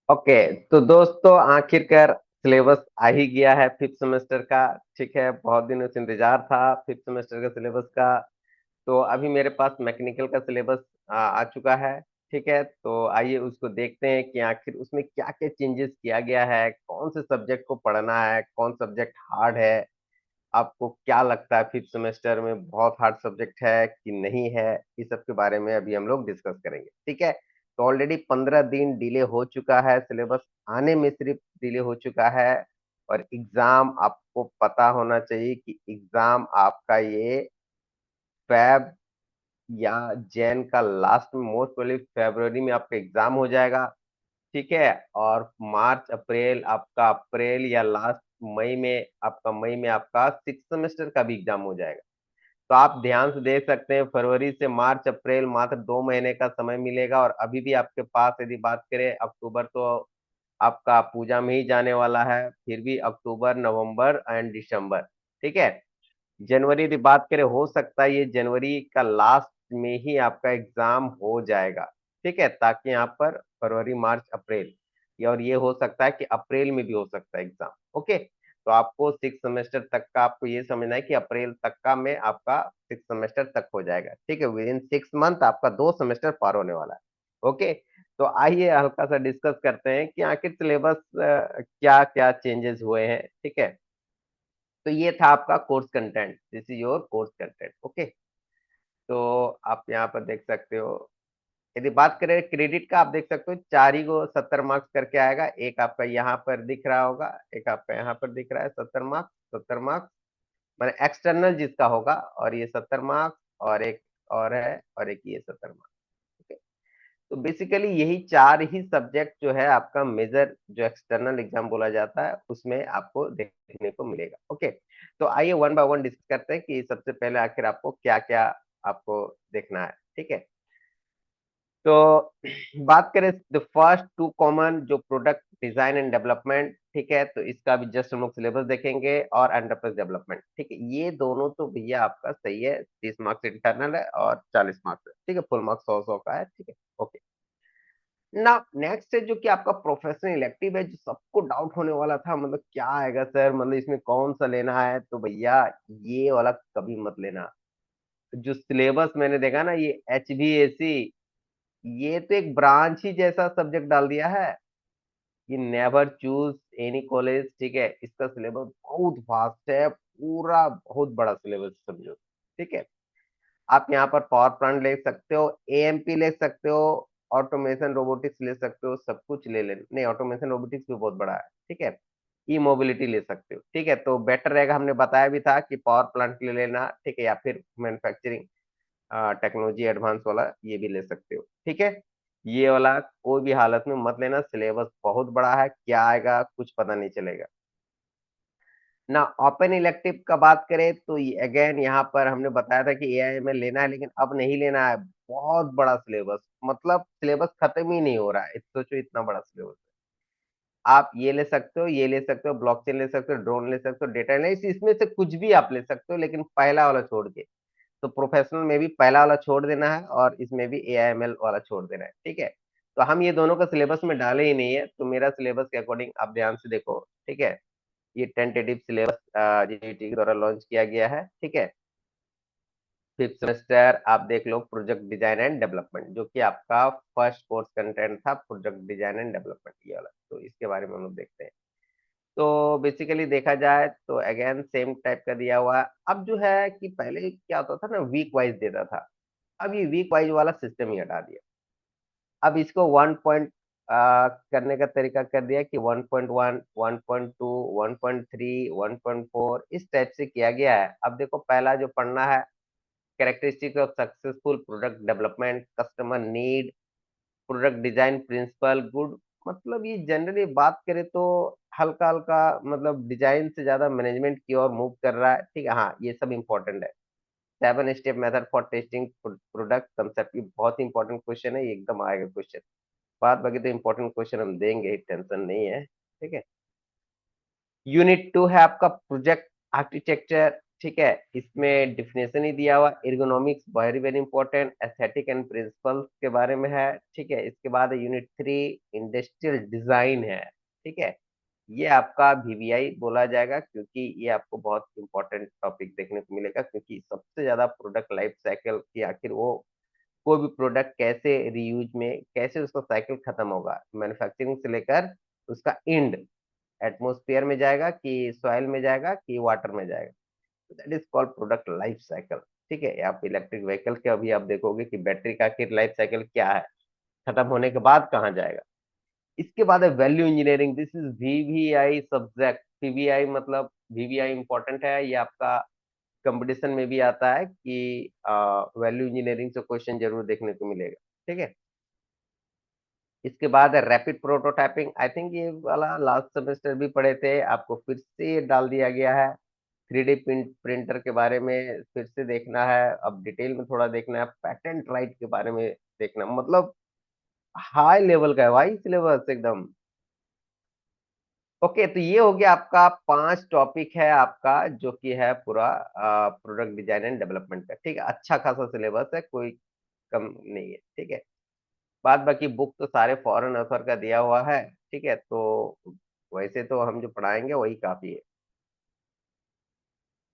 Okay, तो दोस्तों आखिरकार सिलेबस आ ही गया है फिफ्थ सेमेस्टर का। ठीक है, बहुत दिनों से इंतजार था फिफ्थ सेमेस्टर का सिलेबस का। तो अभी मेरे पास मैकेनिकल का सिलेबस आ चुका है। ठीक है, तो आइए उसको देखते हैं कि आखिर उसमें क्या क्या चेंजेस किया गया है, कौन से सब्जेक्ट को पढ़ना है, कौन सब्जेक्ट हार्ड है। आपको क्या लगता है फिफ्थ सेमेस्टर में बहुत हार्ड सब्जेक्ट है कि नहीं है, इस सब के बारे में अभी हम लोग डिस्कस करेंगे। ठीक है, तो ऑलरेडी 15 दिन डिले हो चुका है, सिलेबस आने में सिर्फ डिले हो चुका है। और एग्जाम आपको पता होना चाहिए कि एग्जाम आपका ये फेब या जैन का लास्ट में, मोस्ट प्रोबेबली फरवरी में आपका एग्जाम हो जाएगा। ठीक है, और मार्च अप्रैल आपका, अप्रैल या लास्ट मई में आपका सिक्स सेमेस्टर का भी एग्जाम हो जाएगा। तो आप ध्यान से देख सकते हैं, फरवरी से मार्च अप्रैल मात्र 2 महीने का समय मिलेगा। और अभी भी आपके पास यदि बात करें, अक्टूबर तो आपका पूजा में ही जाने वाला है, फिर भी अक्टूबर नवंबर एंड दिसंबर। ठीक है, जनवरी की बात करें, हो सकता है ये जनवरी का लास्ट में ही आपका एग्जाम हो जाएगा। ठीक है, ताकि यहाँ पर फरवरी मार्च अप्रैल, और ये हो सकता है कि अप्रैल में भी हो सकता है एग्जाम। ओके, तो आपको सिक्स सेमेस्टर तक का आपको ये समझना है कि अप्रैल तक का में आपका सिक्स सेमेस्टर तक हो जाएगा। ठीक है, विद इन 6 मंथ आपका 2 सेमेस्टर पार होने वाला है। ओके, तो आइए हल्का सा डिस्कस करते हैं कि आखिर सिलेबस क्या क्या चेंजेस हुए हैं। ठीक है, तो ये था आपका course content, this is your course content. Okay, तो आप यहाँ पर देख सकते हो, यदि बात करें क्रेडिट का, आप देख सकते हो 4 ही को 70 मार्क्स करके आएगा। एक आपका यहाँ पर दिख रहा होगा, एक आपका यहाँ पर दिख रहा है 70 मार्क्स, 70 मार्क्स मैंने एक्सटर्नल जिसका होगा, और ये 70 मार्क्स, और एक और है, और एक ये 70 मार्क्स। ओके, तो बेसिकली यही 4 ही सब्जेक्ट जो है आपका मेजर, जो एक्सटर्नल एग्जाम बोला जाता है, उसमें आपको देखने को मिलेगा। ओके, तो आइए वन बाय वन डिस्कस करते हैं कि सबसे पहले आखिर आपको क्या क्या आपको देखना है। ठीक है, तो बात करें द फर्स्ट टू कॉमन, जो प्रोडक्ट डिजाइन एंड डेवलपमेंट। ठीक है, तो इसका भी जस्ट हम लोग सिलेबस देखेंगे, और एंटरप्राइज डेवलपमेंट। ठीक है, ये दोनों तो भैया आपका सही है, 30 मार्क्स इंटरनल है और 40 मार्क्स है। ठीक है, फुल मार्क्स 100 का है। ठीक है, ओके। ना नेक्स्ट है जो कि आपका प्रोफेशनल इलेक्टिव है, जो सबको डाउट होने वाला था, मतलब क्या आएगा सर, मतलब इसमें कौन सा लेना है। तो भैया ये वाला कभी मत लेना। जो सिलेबस मैंने देखा ना, ये HVAC, ये तो एक ब्रांच ही जैसा सब्जेक्ट डाल दिया है। ये नेवर चूज एनी कॉलेज। ठीक है, इसका सिलेबस बहुत वास्ट है, पूरा बहुत बड़ा सिलेबस समझो। ठीक है, आप यहाँ पर पावर प्लांट ले सकते हो, AMP ले सकते हो, ऑटोमेशन रोबोटिक्स ले सकते हो, सब कुछ ले लेना। नहीं, ऑटोमेशन रोबोटिक्स भी बहुत बड़ा है। ठीक है, ई मोबिलिटी ले सकते हो। ठीक है, तो बेटर रहेगा, हमने बताया भी था कि पावर प्लांट ले लेना। ठीक है, या फिर मैन्युफैक्चरिंग टेक्नोलॉजी एडवांस वाला ये भी ले सकते हो। ठीक है, ये वाला कोई भी हालत में मत लेना, सिलेबस बहुत बड़ा है, क्या आएगा कुछ पता नहीं चलेगा ना। ओपन इलेक्टिव का बात करें तो अगेन यहाँ पर हमने बताया था कि AIML लेना है, लेकिन अब नहीं लेना है। बहुत बड़ा सिलेबस, मतलब सिलेबस खत्म ही नहीं हो रहा है, सोचो इतना बड़ा सिलेबस। आप ये ले सकते हो, ये ले सकते हो, ब्लॉकचेन ले सकते हो, ड्रोन ले सकते हो, डेटा एनालिसिस, इसमें से कुछ भी आप ले सकते हो, लेकिन पहला वाला छोड़ के। तो प्रोफेशनल में भी पहला वाला छोड़ देना है, और इसमें भी AIML वाला छोड़ देना है। ठीक है, तो हम ये दोनों का सिलेबस में डाले ही नहीं है, तो मेरा सिलेबस के अकॉर्डिंग आप ध्यान से देखो। ठीक है, ये टेंटेटिव सिलेबस JET के द्वारा लॉन्च किया गया है। ठीक है, फिफ्थ सेमेस्टर आप देख लो, प्रोजेक्ट डिजाइन एंड डेवलपमेंट, जो कि आपका फर्स्ट कोर्स कंटेंट था, प्रोजेक्ट डिजाइन एंड डेवलपमेंट ये वाला। तो इसके बारे में हम लोग देखते हैं। तो बेसिकली देखा जाए तो अगेन सेम टाइप का दिया हुआ है। अब जो है कि पहले क्या होता था ना, वीक वाइज देता था, अब ये वीक वाइज वाला सिस्टम ही हटा दिया। अब इसको वन पॉइंट करने का तरीका कर दिया कि 1.1, 1.2, 1.3, 1.4 इस टाइप से किया गया है। अब देखो, पहला जो पढ़ना है, characteristic of successful product development, customer need, product design principle good. मतलब ये जनरली बात करें तो हल्का हल्का, मतलब डिजाइन से ज्यादा मैनेजमेंट की ओर मूव कर रहा है। ठीक है, हाँ ये सब इंपॉर्टेंट है। 7 step method for testing product concept, ये बहुत इंपॉर्टेंट क्वेश्चन है, ये एकदम आएगा क्वेश्चन। बात बाकी तो इंपॉर्टेंट क्वेश्चन हम देंगे, टेंशन नहीं है। ठीक है, यूनिट 2 है आपका प्रोजेक्ट आर्किटेक्चर, ठीक है, इसमें डिफिनेशन ही दिया हुआ, ergonomics very very important, aesthetic and principles के बारे में है। ठीक है, इसके बाद यूनिट 3 इंडस्ट्रियल डिजाइन है। ठीक है, ये आपका वीवीआई बोला जाएगा, क्योंकि ये आपको बहुत इंपॉर्टेंट टॉपिक देखने को मिलेगा, क्योंकि सबसे ज्यादा प्रोडक्ट लाइफ साइकिल की आखिर वो कोई भी प्रोडक्ट कैसे रीयूज में, कैसे उसका साइकिल खत्म होगा, मैन्युफैक्चरिंग से लेकर उसका एंड एटमोस्फेयर में जाएगा कि सॉइल में जाएगा कि वाटर में जाएगा, that is called product life cycle. ठीक है, आप इलेक्ट्रिक व्हीकल के अभी आप देखोगे कि बैटरी का आखिर लाइफ साइकिल क्या है, खत्म होने के बाद कहाँ जाएगा। इसके बाद है value engineering, this is VVI subject. VVI मतलब वीवीआई इंपॉर्टेंट है, ये आपका कंपटीशन में भी आता है कि वैल्यू इंजीनियरिंग से क्वेश्चन जरूर देखने को मिलेगा। ठीक है, इसके बाद है रैपिड प्रोटोटाइपिंग, आई थिंक ये वाला लास्ट सेमेस्टर भी पढ़े थे, आपको फिर से ये डाल दिया गया है। 3D प्रिंटर के बारे में फिर से देखना है, अब डिटेल में थोड़ा देखना है, पैटेंट राइट के बारे में देखना, मतलब हाई लेवल का है भाई सिलेबस एकदम। ओके, तो ये हो गया आपका 5 टॉपिक है आपका, जो कि है पूरा प्रोडक्ट डिजाइन एंड डेवलपमेंट का। ठीक है, अच्छा खासा सिलेबस है, कोई कम नहीं है। ठीक है, बाद बाकी बुक तो सारे फॉरेन अफेयर का दिया हुआ है। ठीक है, तो वैसे तो हम जो पढ़ाएंगे वही काफी है।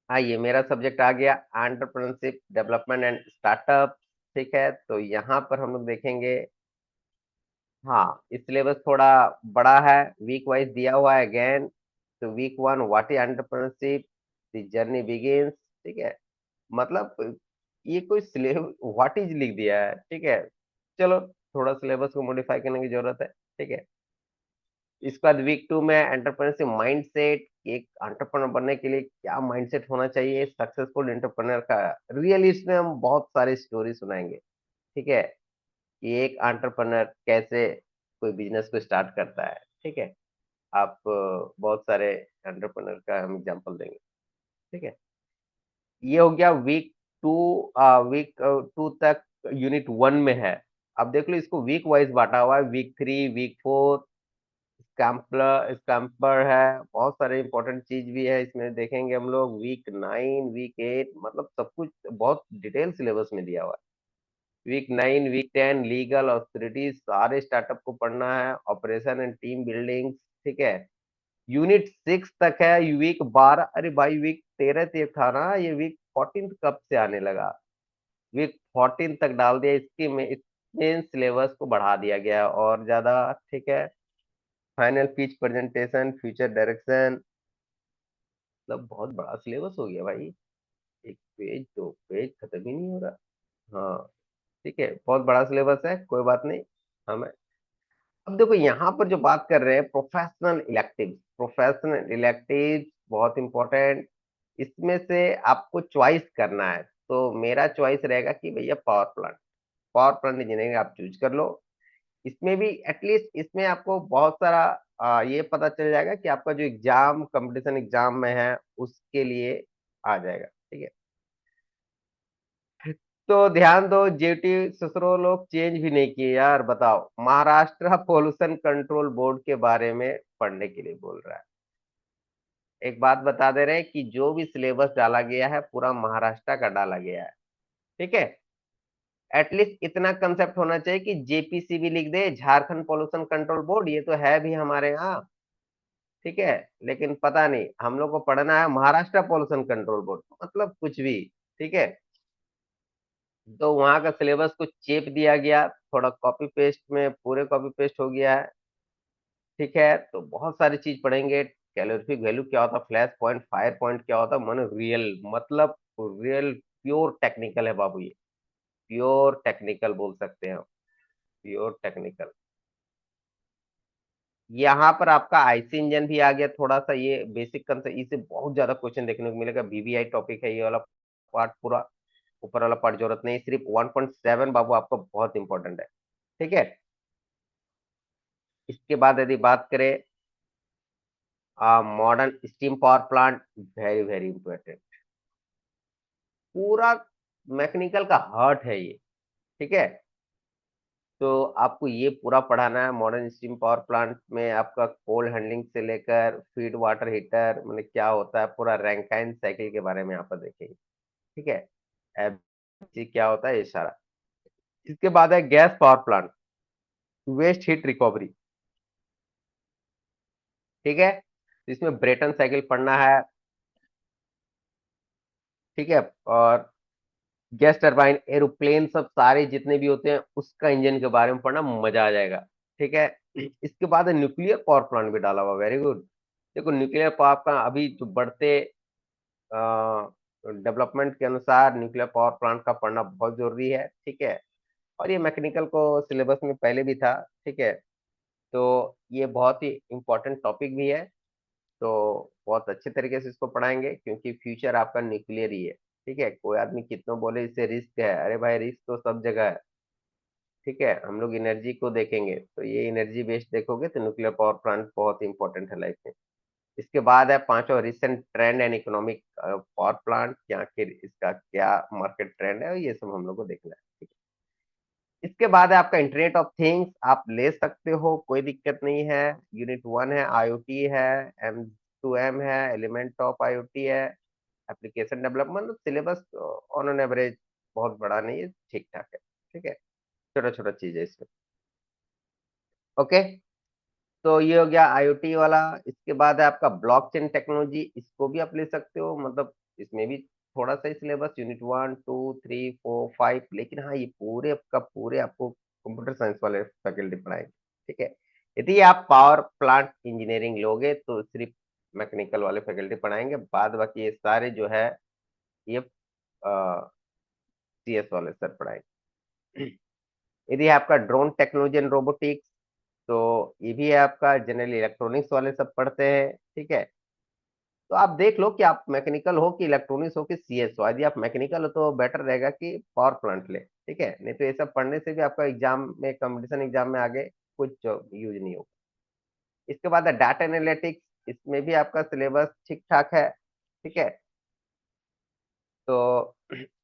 हाँ, ये मेरा सब्जेक्ट आ गया, एंटरप्रेन्योरशिप डेवलपमेंट एंड स्टार्टअप। ठीक है, तो यहाँ पर हम लोग देखेंगे। हाँ, सिलेबस थोड़ा बड़ा है, वीक वाइज दिया हुआ है अगेन। तो week 1 what is entrepreneurship, the journey begins. ठीक है, मतलब ये कोई सिलेबस व्हाट इज लिख दिया है। ठीक है, चलो थोड़ा सिलेबस को मॉडिफाई करने की जरूरत है। ठीक है, इसके बाद वीक 2 में एंटरप्रेन्योरशिप माइंडसेट, एक एंटरप्रेन्योर बनने के लिए क्या माइंडसेट होना चाहिए सक्सेसफुल एंटरप्रेन्योर का। रियल इसमें हम बहुत सारी स्टोरी सुनाएंगे। ठीक है, कि एक एंटरप्रेन्योर कैसे कोई बिजनेस को स्टार्ट करता है। ठीक है, आप बहुत सारे एंटरप्रेन्योर का हम एग्जांपल देंगे। ठीक है, ये हो गया वीक 2। वीक 2 तक यूनिट 1 में है। अब देख लो, इसको वीक वाइज बांटा हुआ है, वीक 3 वीक 4 स्कैम्पर है, बहुत सारे इंपॉर्टेंट चीज भी है इसमें देखेंगे हम लोग। वीक 9 वीक 8 मतलब सब कुछ बहुत डिटेल सिलेबस में दिया हुआ है। वीक 9 वीक 10 लीगल ऑथोरिटीज, सारे स्टार्टअप को पढ़ना है, ऑपरेशन एंड टीम बिल्डिंग। ठीक है, यूनिट 6 तक है। वीक 12, अरे भाई वीक 13 तक था ना, ये वीक 14 कब से आने लगा, वीक 14 तक डाल दिया, इसके में इसमें सिलेबस को बढ़ा दिया गया और ज्यादा। ठीक है, final pitch presentation future direction, मतलब बहुत बड़ा सिलेबस हो गया भाई, एक पेज 2 पेज खत्म ही नहीं हो रहा। हाँ, ठीक है, बहुत बड़ा सिलेबस है, कोई बात नहीं। हमें अब देखो यहाँ पर जो बात कर रहे हैं प्रोफेशनल इलेक्टिव, प्रोफेशनल इलेक्टिव बहुत इंपॉर्टेंट, इसमें से आपको चॉइस करना है। तो मेरा चॉइस रहेगा कि भैया पावर प्लांट इंजीनियरिंग आप चूज कर लो। इसमें भी एटलीस्ट इसमें आपको बहुत सारा ये पता चल जाएगा कि आपका जो एग्जाम कंपटीशन एग्जाम में है उसके लिए आ जाएगा। ठीक है, तो ध्यान दो, जेटी ससुरो लोग चेंज भी नहीं किए यार, बताओ, महाराष्ट्र पोल्यूशन कंट्रोल बोर्ड के बारे में पढ़ने के लिए बोल रहा है। एक बात बता दे रहे हैं कि जो भी सिलेबस डाला गया है पूरा महाराष्ट्र का डाला गया है। ठीक है, एटलीस्ट इतना कंसेप्ट होना चाहिए कि जेपीसी भी लिख दे, झारखंड पोल्यूशन कंट्रोल बोर्ड, ये तो है भी हमारे यहाँ। ठीक है, लेकिन पता नहीं हम लोग को पढ़ना है महाराष्ट्र पोल्यूशन कंट्रोल बोर्ड, मतलब कुछ भी। ठीक है, तो वहां का सिलेबस को चेप दिया गया, थोड़ा कॉपी पेस्ट में पूरे कॉपी पेस्ट हो गया है। ठीक है, तो बहुत सारी चीज पढ़ेंगे, कैलोरीफिक वैल्यू क्या होता, फ्लैश पॉइंट फायर पॉइंट क्या होता, मन रियल, मतलब रियल प्योर टेक्निकल है बाबू, ये प्योर टेक्निकल बोल सकते हैं हम, प्योर टेक्निकल। यहाँ पर आपका आईसी इंजन भी आ गया, थोड़ा सा ये बेसिक कंसेप्ट, इसे बहुत ज्यादा क्वेश्चन देखने को मिलेगा, वीवीआई टॉपिक है ये वाला पार्ट पूरा, ऊपर वाला पार्ट जरूरत नहीं, सिर्फ 1.7 बाबू आपका बहुत इंपॉर्टेंट है। ठीक है, इसके बाद यदि बात करें modern steam power plant, very very important, पूरा मैकेनिकल का हार्ट है ये। ठीक है, तो आपको ये पूरा पढ़ाना है। मॉडर्न स्टीम पावर प्लांट में आपका कोल हैंडलिंग से लेकर फीड वाटर हीटर मतलब क्या होता है, पूरा रैंकाइन साइकिल के बारे में यहाँ पर देखेंगे। ठीक है, एफसी क्या होता है, ये सारा। इसके बाद है gas power plant, waste heat recovery. ठीक है, इसमें ब्रेटन साइकिल पढ़ना है। ठीक है, और गैस टरबाइन, एरोप्लेन, सब सारे जितने भी होते हैं उसका इंजन के बारे में पढ़ना, मजा आ जाएगा। ठीक है, इसके बाद न्यूक्लियर पावर प्लांट भी डाला हुआ, वेरी गुड। देखो न्यूक्लियर पावर का अभी जो बढ़ते डेवलपमेंट के अनुसार न्यूक्लियर पावर प्लांट का पढ़ना बहुत जरूरी है। ठीक है, और ये मैकेनिकल को सिलेबस में पहले भी था। ठीक है, तो ये बहुत ही इम्पोर्टेंट टॉपिक भी है। तो बहुत अच्छे तरीके से इसको पढ़ाएंगे, क्योंकि फ्यूचर आपका न्यूक्लियर ही है। ठीक है, कोई आदमी कितना बोले इससे रिस्क है, अरे भाई रिस्क तो सब जगह है। ठीक है, हम लोग एनर्जी को देखेंगे, तो ये एनर्जी बेस्ड देखोगे तो न्यूक्लियर पावर प्लांट बहुत इंपॉर्टेंट है लाइफ में। इसके बाद है पांचवा, recent trend and economic power plant, क्या आखिर इसका क्या मार्केट ट्रेंड है, ये सब हम लोग को देखना है। ठीक है, इसके बाद है आपका इंटरनेट ऑफ थिंग्स, आप ले सकते हो, कोई दिक्कत नहीं है। यूनिट 1 है, आईओटी है, M2M है, एलिमेंट ऑफ आईओटी है, application development. Syllabus on an average बहुत बड़ा नहीं है, ठीक ठाक है। ठीक है, छोटा छोटा चीज है इसमें। ओके, तो ये हो गया आईओटी वाला। इसके बाद है आपका ब्लॉकचेन टेक्नोलॉजी, इसको भी आप ले सकते हो, मतलब इसमें भी थोड़ा सा सिलेबस, यूनिट 1 2 3 4 5, लेकिन हाँ ये पूरे का पूरे आपको कंप्यूटर साइंस वाले फैकल्टी पढ़ाएंगे। ठीक है, यदि आप पावर प्लांट इंजीनियरिंग लोगे तो सिर्फ मैकेनिकल वाले फैकल्टी पढ़ाएंगे, बाद बाकी ये सारे जो है ये सीएस वाले सर पढ़ाएंगे। यदि आपका ड्रोन टेक्नोलॉजी एंड रोबोटिक्स, तो ये भी है आपका, जनरल इलेक्ट्रॉनिक्स वाले सब पढ़ते हैं। ठीक है, तो आप देख लो कि आप मैकेनिकल हो कि इलेक्ट्रॉनिक्स हो कि सीएस हो। यदि आप मैकेनिकल हो तो बेटर रहेगा कि पावर प्लांट ले। ठीक है, नहीं तो ये सब पढ़ने से भी आपका एग्जाम में, कंपटीशन एग्जाम में आगे कुछ यूज नहीं होगा। इसके बाद है डाटा एनालिटिक्स, इसमें भी आपका सिलेबस ठीक ठाक है। ठीक है, तो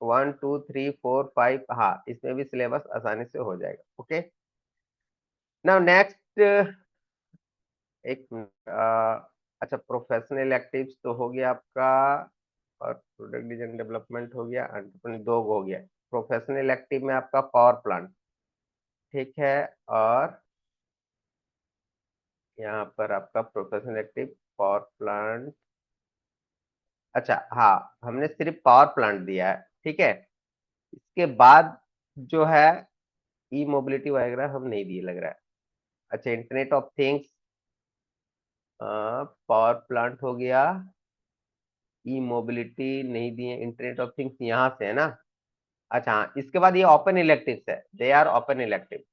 1 2 3 4 5, हाँ इसमें भी सिलेबस आसानी से हो जाएगा। ओके, नाउ नेक्स्ट, एक अच्छा, प्रोफेशनल एक्टिव्स तो हो गया आपका, और प्रोडक्ट डिजाइन डेवलपमेंट हो गया, एंटरप्रेन्योर दो हो गया। प्रोफेशनल एक्टिव में आपका पावर प्लांट, ठीक है, और यहाँ पर आपका प्रोफेशनल एक्टिव पावर प्लांट। अच्छा हाँ, हमने सिर्फ पावर प्लांट दिया है। ठीक है, इसके बाद जो है ई मोबिलिटी वगैरह हम नहीं दिए लग रहा है। अच्छा, internet of things, power plant हो गया, ई मोबिलिटी नहीं दिए, इंटरनेट ऑफ थिंग्स यहाँ से है ना। अच्छा हाँ, इसके बाद ये ओपन इलेक्टिव्स है, दे आर ओपन इलेक्टिव।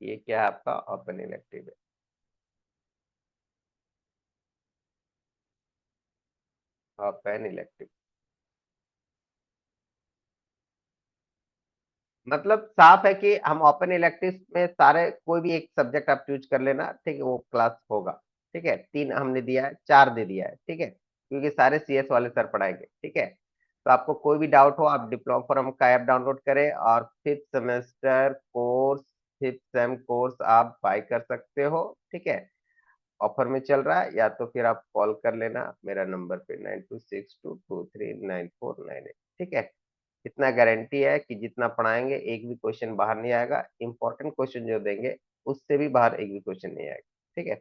ये क्या है आपका ओपन इलेक्टिव है, ओपन इलेक्टिव मतलब साफ है कि हम ओपन इलेक्टिव में सारे कोई भी एक सब्जेक्ट आप चूज कर लेना, ठीक है, वो क्लास होगा। ठीक है, 3 हमने दिया है, 4 दे दिया है। ठीक है, क्योंकि सारे सीएस वाले सर पढ़ाएंगे। ठीक है, तो आपको कोई भी डाउट हो आप डिप्लोमा फॉर्म का ऐप डाउनलोड करें, और 5th semester course, 5th same course आप बाय कर सकते हो। ठीक है, ऑफर में चल रहा है, या तो फिर आप कॉल कर लेना मेरा नंबर पे 9262239498। ठीक है, इतना गारंटी है कि जितना पढ़ाएंगे एक भी क्वेश्चन बाहर नहीं आएगा, इंपॉर्टेंट क्वेश्चन जो देंगे उससे भी बाहर एक भी क्वेश्चन नहीं आएगा। ठीक है,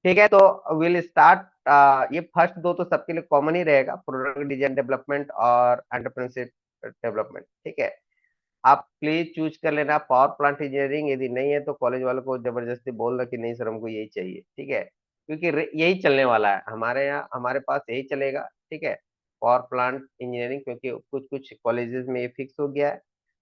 ठीक है, तो विल स्टार्ट। ये फर्स्ट दो तो सबके लिए कॉमन ही रहेगा, प्रोडक्ट डिजाइन डेवलपमेंट और एंटरप्रेन्योरशिप डेवलपमेंट। ठीक है, आप प्लीज चूज कर लेना पावर प्लांट इंजीनियरिंग, यदि नहीं है तो कॉलेज वालों को जबरदस्ती बोल दो कि नहीं सर हमको यही चाहिए। ठीक है, क्योंकि यही चलने वाला है हमारे यहाँ, हमारे पास यही चलेगा। ठीक है, पावर प्लांट इंजीनियरिंग, क्योंकि कुछ कुछ कॉलेजेस में ये फिक्स हो गया है,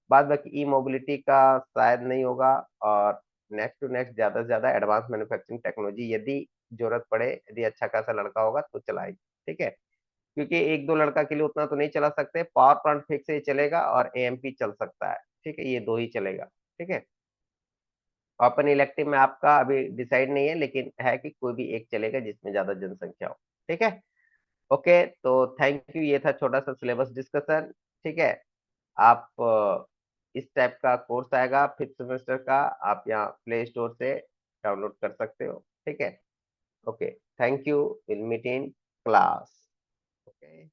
बाद बाकी ई मोबिलिटी का शायद नहीं होगा। और नेक्स्ट टू नेक्स्ट ज्यादा से ज्यादा एडवांस मैन्युफैक्चरिंग टेक्नोलॉजी, यदि जरूरत पड़े, यदि अच्छा खासा लड़का होगा तो चलाएगी। ठीक है, क्योंकि एक दो लड़का के लिए उतना तो नहीं चला सकते, पावर प्लांट फिक्स ही चलेगा और एएमपी चल सकता है। ठीक है, ये दो ही चलेगा। ठीक है, ओपन इलेक्टिव में आपका अभी डिसाइड नहीं है, लेकिन है कि कोई भी एक चलेगा जिसमें ज्यादा जनसंख्या हो। ठीक है, ओके, तो थैंक यू, ये था छोटा सा सिलेबस डिस्कशन। ठीक है, आप इस टाइप का कोर्स आएगा 5th सेमेस्टर का, आप यहाँ प्ले स्टोर से डाउनलोड कर सकते हो। ठीक है, okay, thank you, will meet in class. Okay.